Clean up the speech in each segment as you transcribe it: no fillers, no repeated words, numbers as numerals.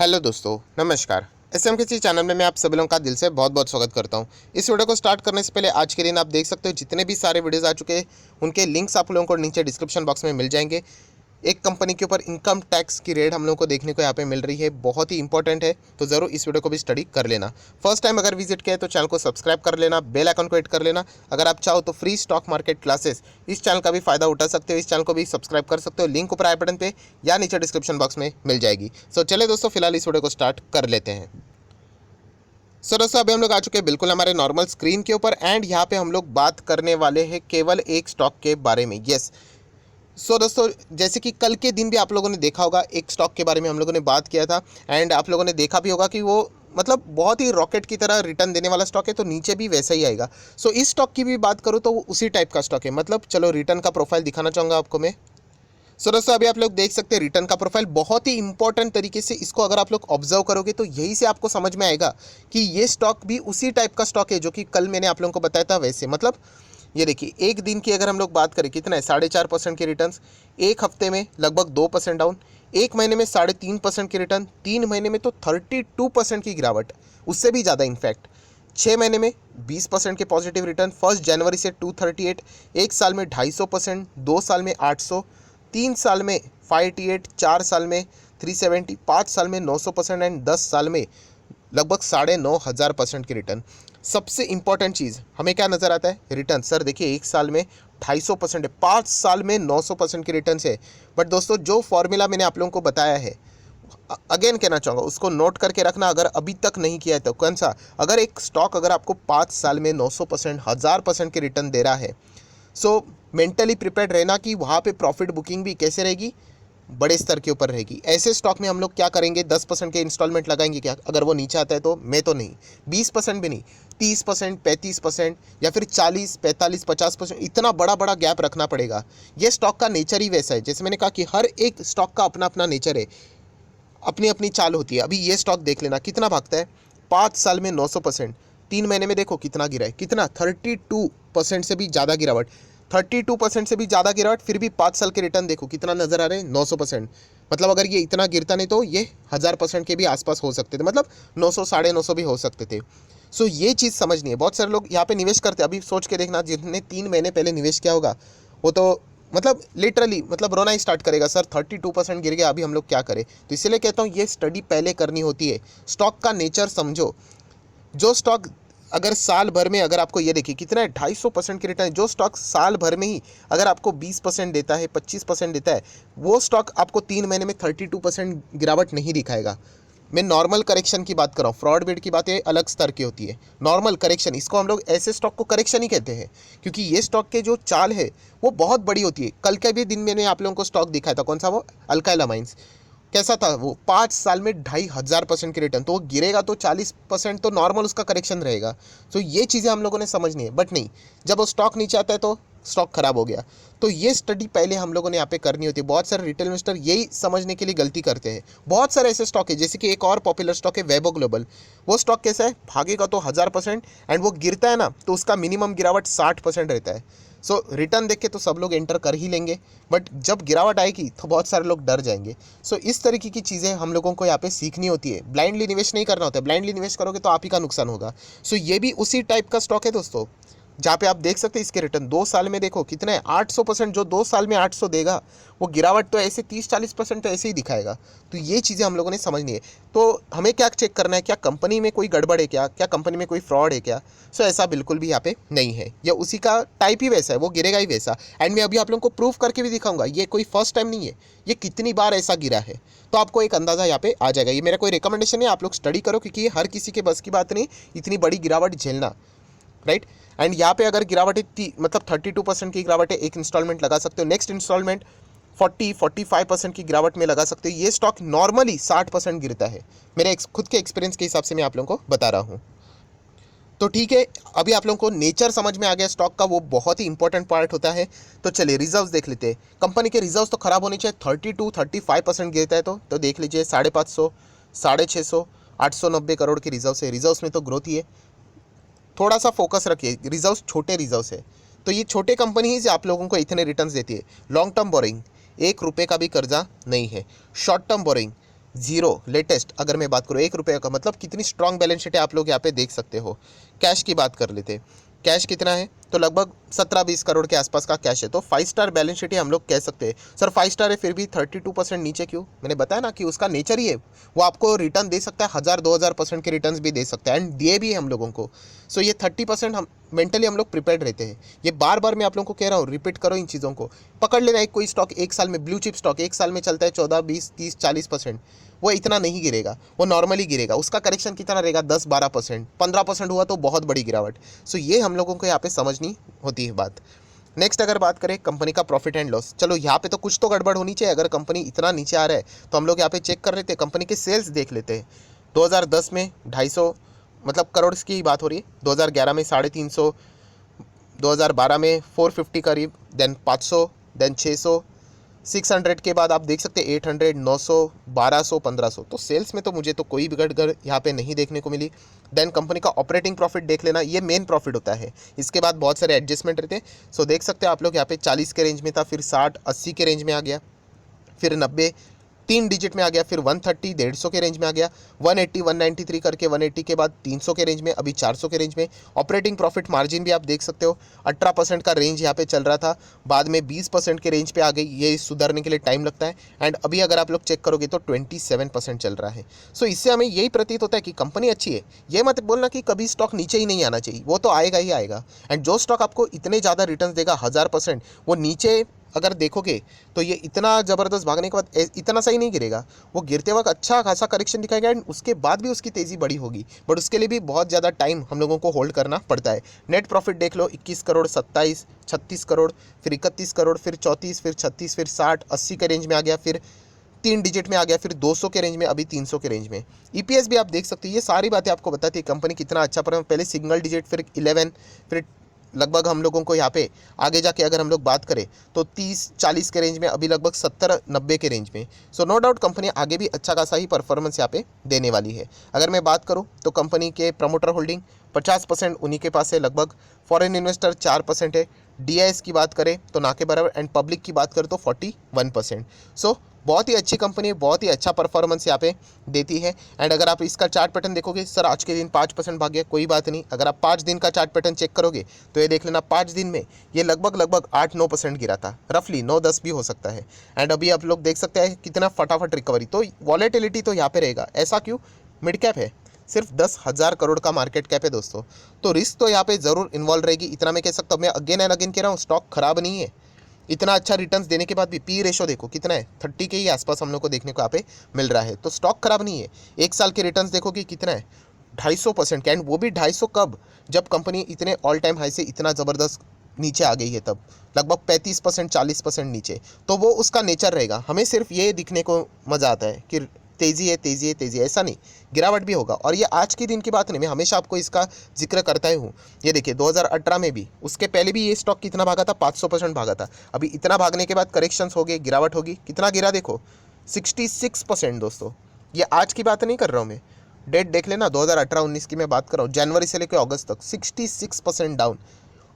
Hello दोस्तों, नमस्कार। SM किसी चैनल में मैं आप सभी लोगों का दिल से बहुत बहुत स्वागत करता हूं। इस वीडियो को स्टार्ट करने से पहले आज के दिन आप देख सकते हो जितने भी सारे वीडियोस आ चुके हैं उनके लिंक्स आप लोगों को नीचे डिस्क्रिप्शन बॉक्स में मिल जाएंगे। एक कंपनी के ऊपर इनकम टैक्स की रेट हम लोगों को देखने को यहाँ पे मिल रही है, बहुत ही इंपॉर्टेंट है, तो ज़रूर इस वीडियो को भी स्टडी कर लेना। फर्स्ट टाइम अगर विजिट किया है तो चैनल को सब्सक्राइब कर लेना, बेल आइकन को हिट कर लेना। अगर आप चाहो तो फ्री स्टॉक मार्केट क्लासेस इस चैनल का भी फायदा उठा सकते हो, इस चैनल को भी सब्सक्राइब कर सकते हो। लिंक ऊपर आई बटन पे या नीचे डिस्क्रिप्शन बॉक्स में मिल जाएगी। सो चले दोस्तों, फिलहाल इस वीडियो को स्टार्ट कर लेते हैं। सो दोस्तों, अभी हम लोग आ चुके हैं बिल्कुल हमारे नॉर्मल स्क्रीन के ऊपर एंड यहाँ पे हम लोग बात करने वाले हैं केवल एक स्टॉक के बारे में। यस, दोस्तों, जैसे कि कल के दिन भी आप लोगों ने देखा होगा, एक स्टॉक के बारे में हम लोगों ने बात किया था एंड आप लोगों ने देखा भी होगा कि वो मतलब बहुत ही रॉकेट की तरह रिटर्न देने वाला स्टॉक है, तो नीचे भी वैसा ही आएगा। इस स्टॉक की भी बात करूँ तो वो उसी टाइप का स्टॉक है। मतलब चलो रिटर्न का प्रोफाइल दिखाना चाहूँगा आपको मैं। दोस्तों, अभी आप लोग देख सकते हैं रिटर्न का प्रोफाइल बहुत ही इंपॉर्टेंट तरीके से इसको अगर आप लोग ऑब्जर्व करोगे तो यही से आपको समझ में आएगा कि ये स्टॉक भी उसी टाइप का स्टॉक है जो कि कल मैंने आप लोगों को बताया था। वैसे मतलब ये देखिए, एक दिन की अगर हम लोग बात करें कितना है, 4.5% की रिटर्न्स, एक हफ्ते में लगभग 2% डाउन, एक महीने में 3.5% की रिटर्न, 3 महीने में तो 32% की गिरावट, उससे भी ज़्यादा इनफैक्ट 6 महीने में 20% के पॉजिटिव रिटर्न, 1 जनवरी से 238, एक साल में 250%, 2 साल में 800, 3 साल में 588, 4 साल में 370, 5 साल में 900% एंड 10 साल में लगभग 9,500% की रिटर्न। सबसे इंपॉर्टेंट चीज़ हमें क्या नज़र आता है, रिटर्न। सर देखिए, एक साल में 250% है, 5 साल में 900% की रिटर्न है। बट दोस्तों, जो फॉर्मूला मैंने आप लोगों को बताया है, अगेन कहना चाहूँगा, उसको नोट करके रखना अगर अभी तक नहीं किया है तो। कौन सा? अगर एक स्टॉक अगर आपको 5 साल में 900%, 1000% की रिटर्न दे रहा है, मेंटली प्रिपेयर्ड रहना कि वहाँ पे प्रॉफिट बुकिंग भी कैसे रहेगी, बड़े स्तर के ऊपर रहेगी। ऐसे स्टॉक में हम लोग क्या करेंगे, 10% के इंस्टॉलमेंट लगाएंगे क्या? अगर वो नीचे आता है तो मैं तो नहीं, 20% भी नहीं, 30%, 35% या फिर 40, 45, 50%, इतना बड़ा बड़ा गैप रखना पड़ेगा। ये स्टॉक का नेचर ही वैसा है। जैसे मैंने कहा कि हर एक स्टॉक का अपना अपना नेचर है, अपनी अपनी चाल होती है। अभी ये स्टॉक देख लेना कितना भागता है, 5 साल में 900%, 3 महीने में देखो कितना गिरा है, कितना 32% से भी ज़्यादा गिरावट, 32% से भी ज़्यादा गिरावट, फिर भी 5 साल के रिटर्न देखो कितना नज़र आ रहे हैं, 900%। मतलब अगर ये इतना गिरता नहीं तो ये 1000% के भी आसपास हो सकते थे, मतलब 900, 950 भी हो सकते थे। ये चीज़ समझनी है। बहुत सारे लोग यहाँ पे निवेश करते हैं, अभी सोच के देखना, जिसने 3 महीने पहले निवेश किया होगा वो तो मतलब लिटरली मतलब रोना ही स्टार्ट करेगा, सर 32% गिर गया, अभी हम लोग क्या करें। तो इसीलिए कहता हूँ ये स्टडी पहले करनी होती है, स्टॉक का नेचर समझो। जो स्टॉक अगर साल भर में, अगर आपको ये देखिए कितना है, 250% की रिटर्न, जो स्टॉक साल भर में ही अगर आपको 20% देता है, 25% देता है, वो स्टॉक आपको 3 महीने में 32% गिरावट नहीं दिखाएगा। मैं नॉर्मल करेक्शन की बात कर रहा हूँ, फ्रॉड बिड की बातें अलग स्तर की होती है। नॉर्मल करेक्शन, इसको हम लोग ऐसे स्टॉक को करेक्शन ही कहते हैं, क्योंकि ये स्टॉक के जो चाल है वो बहुत बड़ी होती है। कल के भी दिन मैंने आप लोगों को स्टॉक दिखाया था, कौन सा? वो अल्काइल अमाइंस। कैसा था वो? 5 साल में 2,500% की रिटर्न, तो वो गिरेगा तो 40% तो नॉर्मल उसका करेक्शन रहेगा। ये चीज़ें हम लोगों ने समझनी है। बट नहीं, जब वो स्टॉक नीचे आता है तो स्टॉक खराब हो गया। तो ये स्टडी पहले हम लोगों ने यहाँ पे करनी होती है। बहुत सारे रिटेल इन्वेस्टर यही समझने के लिए गलती करते हैं। बहुत सारे ऐसे स्टॉक है, जैसे कि एक और पॉपुलर स्टॉक है वैभव ग्लोबल। वो स्टॉक कैसा है, भागेगा तो 1000% एंड वो गिरता है ना तो उसका मिनिमम गिरावट 60% रहता है। रिटर्न देख के तो सब लोग एंटर कर ही लेंगे, बट जब गिरावट आएगी तो बहुत सारे लोग डर जाएंगे। इस तरीके की चीज़ें हम लोगों को यहाँ पे सीखनी होती है। ब्लाइंडली निवेश नहीं करना होता है, ब्लाइंडली निवेश करोगे तो आप ही का नुकसान होगा। ये भी उसी टाइप का स्टॉक है दोस्तों, जहाँ पे आप देख सकते हैं इसके रिटर्न 2 साल में देखो कितना है, 800%। जो 2 साल में 800 देगा, वो गिरावट तो ऐसे 30-40% तो ऐसे ही दिखाएगा। तो ये चीज़ें हम लोगों ने समझनी है। तो हमें क्या चेक करना है, क्या कंपनी में कोई गड़बड़ है, क्या क्या कंपनी में कोई फ्रॉड है क्या? ऐसा बिल्कुल भी यहाँ पे नहीं है, या उसी का टाइप ही वैसा है, वो गिरेगा ही वैसा। एंड मैं अभी आप लोगों को प्रूफ करके भी दिखाऊंगा, ये कोई फर्स्ट टाइम नहीं है, ये कितनी बार ऐसा गिरा है। तो आपको एक अंदाज़ा यहाँ पे आ जाएगा। ये मेरा कोई रिकमेंडेशन है, आप लोग स्टडी करो, क्योंकि ये हर किसी के बस की बात नहीं इतनी बड़ी गिरावट झेलना, राइट। एंड यहाँ पे अगर गिरावट है मतलब 32% की गिरावट है, एक इंस्टॉलमेंट लगा सकते हो, नेक्स्ट इंस्टॉलमेंट 40-45% की गिरावट में लगा सकते हो। ये स्टॉक नॉर्मली 60% गिरता है, मेरे खुद के एक्सपीरियंस के हिसाब से मैं आप लोगों को बता रहा हूँ। तो ठीक है, अभी आप लोगों को नेचर समझ में आ गया स्टॉक का, वो बहुत ही इंपॉर्टेंट पार्ट होता है। तो चलिए रिजर्व्स देख लेते हैं। कंपनी के रिजर्व्स तो खराब होने चाहिए, 32-35% गिरता है तो देख लीजिए 550, 650, 890 करोड़ की रिजर्व्स है। रिजर्व्स में तो ग्रोथ ही है, थोड़ा सा फोकस रखिए। रिजर्व्स छोटे रिजर्व्स है, तो ये छोटे कंपनी ही आप लोगों को इतने रिटर्न्स देती है। लॉन्ग टर्म बोरिंग, 1 रुपये का भी कर्जा नहीं है। Short term borrowing, zero latest अगर मैं बात करूँ 1 रुपये का, मतलब कितनी स्ट्रांग बैलेंस शीट है आप लोग यहाँ पे देख सकते हो। कैश की बात कर लेते, कैश कितना है तो लगभग 17-20 करोड़ के आसपास का कैश है। तो 5 स्टार बैलेंस शीट ही हम लोग कह सकते हैं। सर 5 स्टार है फिर भी 32% नीचे क्यों? मैंने बताया ना कि उसका नेचर ही है, वो आपको रिटर्न दे सकता है 1000-2000% के रिटर्न भी दे सकता है, एंड दिए भी हम लोगों को। सो ये 30% हम मेंटली हम लोग प्रिपेयर्ड रहते हैं। ये बार बार मैं आप लोगों को कह रहा हूँ, रिपीट करो इन चीज़ों को। पकड़ लेना एक कोई स्टॉक एक साल में, ब्लू चिप स्टॉक एक साल में चलता है 14-20-30-40%, वो इतना नहीं गिरेगा, वो नॉर्मली गिरेगा। उसका करेक्शन कितना रहेगा? 10-12%, 15% हुआ तो बहुत बड़ी गिरावट। सो ये हम लोगों को यहाँ पे समझनी होती है बात। नेक्स्ट अगर बात करें कंपनी का प्रॉफिट एंड लॉस, चलो यहाँ पे तो कुछ तो गड़बड़ होनी चाहिए। अगर कंपनी इतना नीचे आ रहा है तो हम लोग यहाँ पे चेक कर लेते हैं, कंपनी के सेल्स देख लेते हैं। 2010 में 250 मतलब करोड़ की ही बात हो रही है, 2011 में 350, 2012 में 450 करीब, देन 500, देन 600, 600 के बाद आप देख सकते हैं 800, 900, 1200, 1500। तो सेल्स में तो मुझे तो कोई भी गड़बड़ यहाँ पे नहीं देखने को मिली। देन कंपनी का ऑपरेटिंग प्रॉफिट देख लेना, ये मेन प्रॉफिट होता है, इसके बाद बहुत सारे एडजस्टमेंट रहते हैं। सो देख सकते हैं आप लोग यहाँ पे 40 के रेंज में था, फिर 60-80 के रेंज में आ गया, फिर 90 3 डिजिट में आ गया, फिर 130 150 के रेंज में आ गया, 180 193 करके 180 के बाद 300 के रेंज में, अभी 400 के रेंज में। ऑपरेटिंग प्रॉफिट मार्जिन भी आप देख सकते हो 18% का रेंज यहाँ पे चल रहा था, बाद में 20% के रेंज पे आ गई। ये सुधरने के लिए टाइम लगता है, एंड अभी अगर आप लोग चेक करोगे तो 27% चल रहा है। सो इससे हमें यही प्रतीत होता है कि कंपनी अच्छी है। ये मत बोलना कि कभी स्टॉक नीचे ही नहीं आना चाहिए, वो तो आएगा ही आएगा। एंड जो स्टॉक आपको इतने ज़्यादा रिटर्न देगा 1000%, वो नीचे अगर देखोगे तो ये इतना ज़बरदस्त भागने के बाद इतना सही नहीं गिरेगा। वो गिरते वक्त अच्छा खासा करेक्शन दिखाएगा, एंड उसके बाद भी उसकी तेज़ी बड़ी होगी, बट उसके लिए भी बहुत ज़्यादा टाइम हम लोगों को होल्ड करना पड़ता है। नेट प्रॉफिट देख लो, 21 करोड़, 27, 36 करोड़, फिर 31 करोड़, फिर 34, फिर 36, फिर 60, 80 के रेंज में आ गया, फिर 3 डिजिट में आ गया, फिर 200 के रेंज में, अभी 300 के रेंज में। ईपीएस भी आप देख सकते हो। ये सारी बातें आपको बताती है कंपनी कितना अच्छा पर पहले सिंगल डिजिट, फिर 11, फिर लगभग हम लोगों को यहाँ पे आगे जाके अगर हम लोग बात करें तो 30-40 के रेंज में, अभी लगभग 70-90 के रेंज में। सो नो डाउट कंपनी आगे भी अच्छा खासा ही परफॉर्मेंस यहाँ पे देने वाली है। अगर मैं बात करूँ तो कंपनी के प्रमोटर होल्डिंग 50% उन्हीं के पास है लगभग, फॉरेन इन्वेस्टर 4% है, डीआईएस की बात करें तो ना के बराबर, एंड पब्लिक की बात करें तो 41%। सो बहुत ही अच्छी कंपनी है, बहुत ही अच्छा परफॉर्मेंस यहाँ पे देती है। एंड अगर आप इसका चार्ट पैटर्न देखोगे, सर आज के दिन 5% भाग गया, कोई बात नहीं। अगर आप 5 दिन का चार्ट पैटर्न चेक करोगे तो ये देख लेना 5 दिन में ये लगभग 8-9% गिरा था, रफली 9-10 भी हो सकता है। एंड अभी आप लोग देख सकते हैं कितना फटाफट रिकवरी। तो वॉलेटिलिटी तो यहाँ पे रहेगा, ऐसा क्यों? मिड कैप है, सिर्फ 10,000 करोड़ का मार्केट कैप है दोस्तों, तो रिस्क तो यहाँ पे ज़रूर इन्वॉल्व रहेगी, इतना मैं कह सकता हूँ। मैं अगेन एंड अगेन कह रहा हूँ, स्टॉक खराब नहीं है। इतना अच्छा रिटर्न्स देने के बाद भी पी रेशो देखो कितना है, 30 के ही आसपास हम लोग को देखने को यहाँ पे मिल रहा है। तो स्टॉक खराब नहीं है। 1 साल के रिटर्न्स देखोगे कितना है, 250% का, एंड वो भी 250 कब? जब कंपनी इतने ऑल टाइम हाई से इतना ज़बरदस्त नीचे आ गई है, तब लगभग 35% 40% नीचे। तो वो उसका नेचर रहेगा। हमें सिर्फ ये दिखने को मज़ा आता है कि तेज़ी है तेज़ी है तेज़ी है, ऐसा नहीं, गिरावट भी होगा। और ये आज के दिन की बात नहीं, मैं हमेशा आपको इसका जिक्र करता ही हूँ। ये देखिए 2018 में भी, उसके पहले भी ये स्टॉक कितना भागा था? 500% भागा था। अभी इतना भागने के बाद करेक्शंस हो गए, गिरावट होगी, कितना गिरा देखो, 66% दोस्तों। ये आज की बात नहीं कर रहा हूँ मैं, डेट देख लेना, 2018-19 की मैं बात कर रहा हूँ, जनवरी से लेकर अगस्त तक 66% डाउन।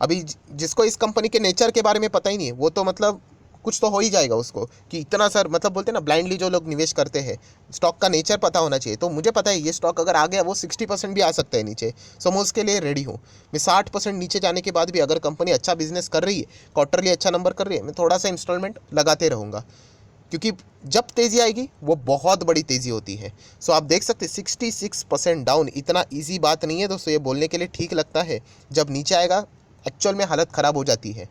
अभी जिसको इस कंपनी के नेचर के बारे में पता ही नहीं है, वो तो मतलब कुछ तो हो ही जाएगा उसको कि इतना सर, मतलब बोलते हैं ना ब्लाइंडली जो लोग निवेश करते हैं, स्टॉक का नेचर पता होना चाहिए। तो मुझे पता है ये स्टॉक अगर आ गया वो 60% भी आ सकता है नीचे, सो मैं उसके लिए रेडी हूँ। मैं 60% नीचे जाने के बाद भी अगर कंपनी अच्छा बिजनेस कर रही है, क्वार्टरली अच्छा नंबर कर रही है, मैं थोड़ा सा इंस्टॉलमेंट लगाते रहूँगा, क्योंकि जब तेज़ी आएगी वो बहुत बड़ी तेज़ी होती है। सो आप देख सकते हैं 66% डाउन इतना ईजी बात नहीं है दोस्तों, ये बोलने के लिए ठीक लगता है, जब नीचे आएगा एक्चुअल में हालत ख़राब हो जाती है।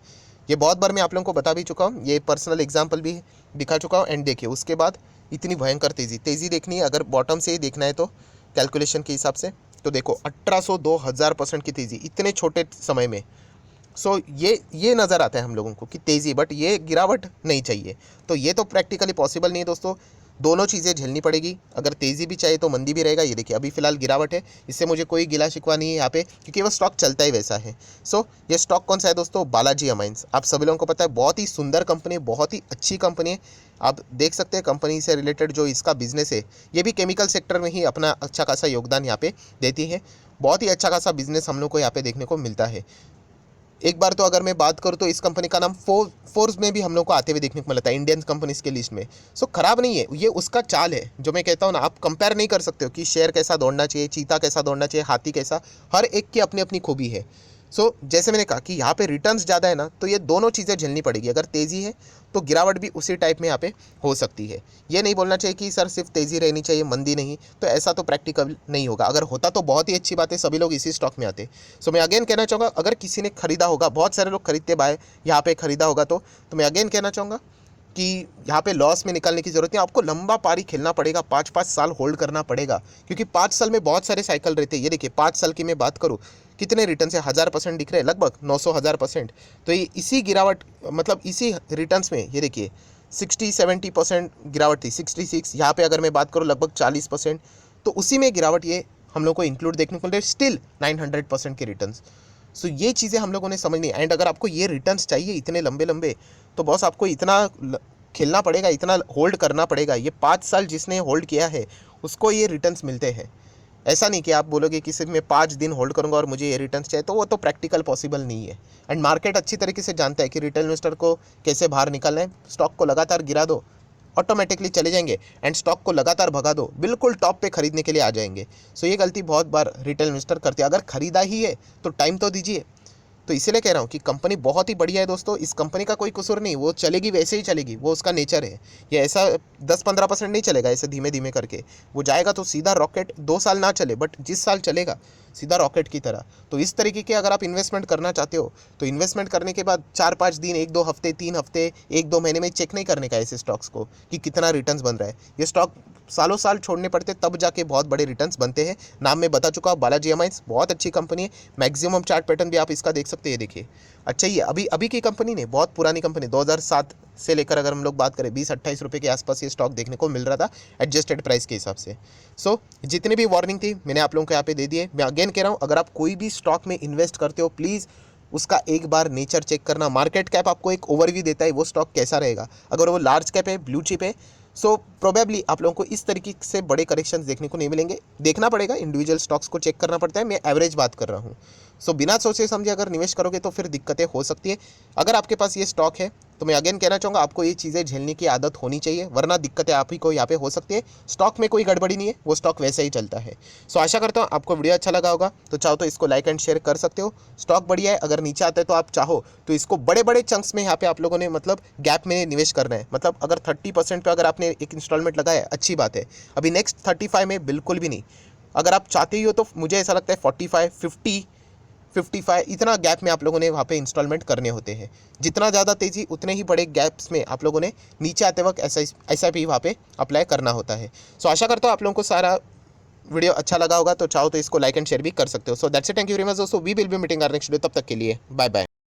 ये बहुत बार मैं आप लोगों को बता भी चुका हूँ, ये पर्सनल एग्जांपल भी दिखा चुका हूँ। एंड देखिए उसके बाद इतनी भयंकर तेज़ी देखनी है, अगर बॉटम से ही देखना है तो कैलकुलेशन के हिसाब से, तो देखो 1800-2000% की तेज़ी इतने छोटे समय में। सो ये नज़र आता है हम लोगों को कि तेज़ी, बट ये गिरावट नहीं चाहिए। तो ये तो प्रैक्टिकली पॉसिबल नहीं है दोस्तों, दोनों चीज़ें झेलनी पड़ेगी। अगर तेज़ी भी चाहिए तो मंदी भी रहेगा। ये देखिए अभी फ़िलहाल गिरावट है, इससे मुझे कोई गिला शिकवा नहीं है यहाँ पे, क्योंकि वो स्टॉक चलता ही वैसा है। सो ये स्टॉक कौन सा है दोस्तों? बालाजी अमाइंस। आप सभी लोगों को पता है, बहुत ही सुंदर कंपनी है, बहुत ही अच्छी कंपनी है। आप देख सकते हैं कंपनी से रिलेटेड जो इसका बिजनेस है, ये भी केमिकल सेक्टर में ही अपना अच्छा खासा योगदान यहाँ पे देती है। बहुत ही अच्छा खासा बिजनेस हम लोग को यहाँ पे देखने को मिलता है। एक बार तो अगर मैं बात करूँ तो इस कंपनी का नाम फोर्ब्स में भी हम लोग को आते हुए देखने को मिलता है, इंडियन कंपनीज के लिस्ट में। सो खराब नहीं है, ये उसका चाल है जो मैं कहता हूँ ना। आप कंपेयर नहीं कर सकते हो कि शेर कैसा दौड़ना चाहिए, चीता कैसा दौड़ना चाहिए, हाथी कैसा, हर एक की अपनी अपनी खूबी है। सो जैसे मैंने कहा कि यहाँ पे रिटर्न्स ज़्यादा है ना, तो ये दोनों चीज़ें झेलनी पड़ेगी। अगर तेज़ी है तो गिरावट भी उसी टाइप में यहाँ पे हो सकती है। ये नहीं बोलना चाहिए कि सर सिर्फ तेज़ी रहनी चाहिए, मंदी नहीं, तो ऐसा तो प्रैक्टिकल नहीं होगा। अगर होता तो बहुत ही अच्छी बात है, सभी लोग इसी स्टॉक में आते। सो मैं अगेन कहना चाहूँगा, अगर किसी ने खरीदा होगा, बहुत सारे लोग खरीदते बाय यहाँ पे खरीदा होगा, तो मैं अगेन कहना चाहूँगा कि यहाँ पे लॉस में निकालने की ज़रूरत नहीं। आपको लंबा पारी खेलना पड़ेगा, 5-5 साल होल्ड करना पड़ेगा, क्योंकि 5 साल में बहुत सारे साइकिल रहते हैं। ये देखिए 5 साल की मैं बात करूँ, कितने रिटर्न से 1000% दिख रहे हैं, लगभग 900,000%। तो ये इसी गिरावट, मतलब इसी रिटर्न्स में ये देखिए 60-70% गिरावट थी, 66। यहाँ पे अगर मैं बात करूँ लगभग 40%, तो उसी में गिरावट ये हम लोग को इंक्लूड देखने को मिल रही है, स्टिल 900% के रिटर्न्स। सो ये चीज़ें हम लोगों ने समझनी है। एंड अगर आपको ये रिटर्न्स चाहिए इतने लंबे लंबे, तो बॉस आपको इतना खेलना पड़ेगा, इतना होल्ड करना पड़ेगा। ये 5 साल जिसने होल्ड किया है उसको ये रिटर्न्स मिलते हैं। ऐसा नहीं कि आप बोलोगे कि सिर्फ मैं 5 दिन होल्ड करूंगा और मुझे ये रिटर्न्स चाहिए, तो वो तो प्रैक्टिकल पॉसिबल नहीं है। एंड मार्केट अच्छी तरीके से जानता है कि रिटेल इन्वेस्टर को कैसे बाहर निकालना है। स्टॉक को लगातार गिरा दो, ऑटोमेटिकली चले जाएंगे, एंड स्टॉक को लगातार भगा दो, बिल्कुल टॉप पे खरीदने के लिए आ जाएंगे। सो ये गलती बहुत बार रिटेल इन्वेस्टर करते हैं। अगर खरीदा ही है तो टाइम तो दीजिए। तो इसीलिए कह रहा हूँ कि कंपनी बहुत ही बढ़िया है दोस्तों। इस कंपनी का कोई कसूर नहीं, वो चलेगी वैसे ही चलेगी, वो उसका नेचर है। ये ऐसा 10-15% नहीं चलेगा ऐसे धीमे धीमे करके, वो जाएगा तो सीधा रॉकेट। 2 साल ना चले, बट जिस साल चलेगा सीधा रॉकेट की तरह। तो इस तरीके के अगर आप इन्वेस्टमेंट करना चाहते हो, तो इन्वेस्टमेंट करने के बाद 4-5 दिन, 1-2 हफ्ते, 3 हफ्ते, 1-2 महीने में चेक नहीं करने का ऐसे स्टॉक्स को कि कितना रिटर्न्स बन रहा है। ये स्टॉक सालों साल छोड़ने पड़ते, तब जाके बहुत बड़े रिटर्न्स बनते हैं। नाम में बता चुका, बालाजी एमाइंस बहुत अच्छी कंपनी है। मैक्सिमम चार्ट पैटर्न भी आप इसका देख सकते हैं, देखिए। अच्छा, ये अभी अभी की कंपनी ने, बहुत पुरानी कंपनी, 2007 से लेकर अगर हम लोग बात करें 20-28 रुपये के आसपास ये स्टॉक देखने को मिल रहा था एडजस्टेड प्राइस के हिसाब से। सो जितनी भी वार्निंग थी मैंने आप लोगों को यहाँ पे दे दी है। मैं अगेन कह रहा हूँ, अगर आप कोई भी स्टॉक में इन्वेस्ट करते हो, प्लीज़ उसका एक बार नेचर चेक करना। मार्केट कैप आपको एक ओवरव्यू देता है वो स्टॉक कैसा रहेगा। अगर वो लार्ज कैप है, ब्लू चिप है, सो प्रोबेबली आप लोगों को इस तरीके से बड़े करेक्शंस देखने को नहीं मिलेंगे। देखना पड़ेगा, इंडिविजुअल स्टॉक्स को चेक करना पड़ता है। मैं एवरेज बात कर रहा हूँ। सो बिना सोचे समझे अगर निवेश करोगे तो फिर दिक्कतें हो सकती है। अगर आपके पास ये स्टॉक है तो मैं अगेन कहना चाहूँगा, आपको ये चीज़ें झेलने की आदत होनी चाहिए, वरना दिक्कतें आप ही को यहाँ पे हो सकती है। स्टॉक में कोई गड़बड़ी नहीं है, वो स्टॉक वैसे ही चलता है। सो आशा करता हूँ आपको वीडियो अच्छा लगा होगा, तो चाहो तो इसको लाइक एंड शेयर कर सकते हो। स्टॉक बढ़िया है, अगर नीचे आता है तो आप चाहो तो इसको बड़े बड़े चंक्स में यहाँ पे आप लोगों ने, मतलब गैप में निवेश करना है। मतलब अगर 30% पे अगर आपने एक इंस्टॉलमेंट लगाया है, अच्छी बात है। अभी नेक्स्ट 35 में बिल्कुल भी नहीं। अगर आप चाहते ही हो तो मुझे ऐसा लगता है 45, 50, 55 इतना गैप में आप लोगों ने वहाँ पे इंस्टॉलमेंट करने होते हैं। जितना ज़्यादा तेज़ी, उतने ही बड़े गैप्स में आप लोगों ने नीचे आते वक्त SIP वहाँ पे अप्लाई करना होता है। सो आशा करता हूँ आप लोगों को सारा वीडियो अच्छा लगा होगा, तो चाहो तो इसको लाइक एंड शेयर भी कर सकते हो। So that's it, thank you very much दोस्तों। We will be meeting our next video, तब तक के लिए बाय बाय।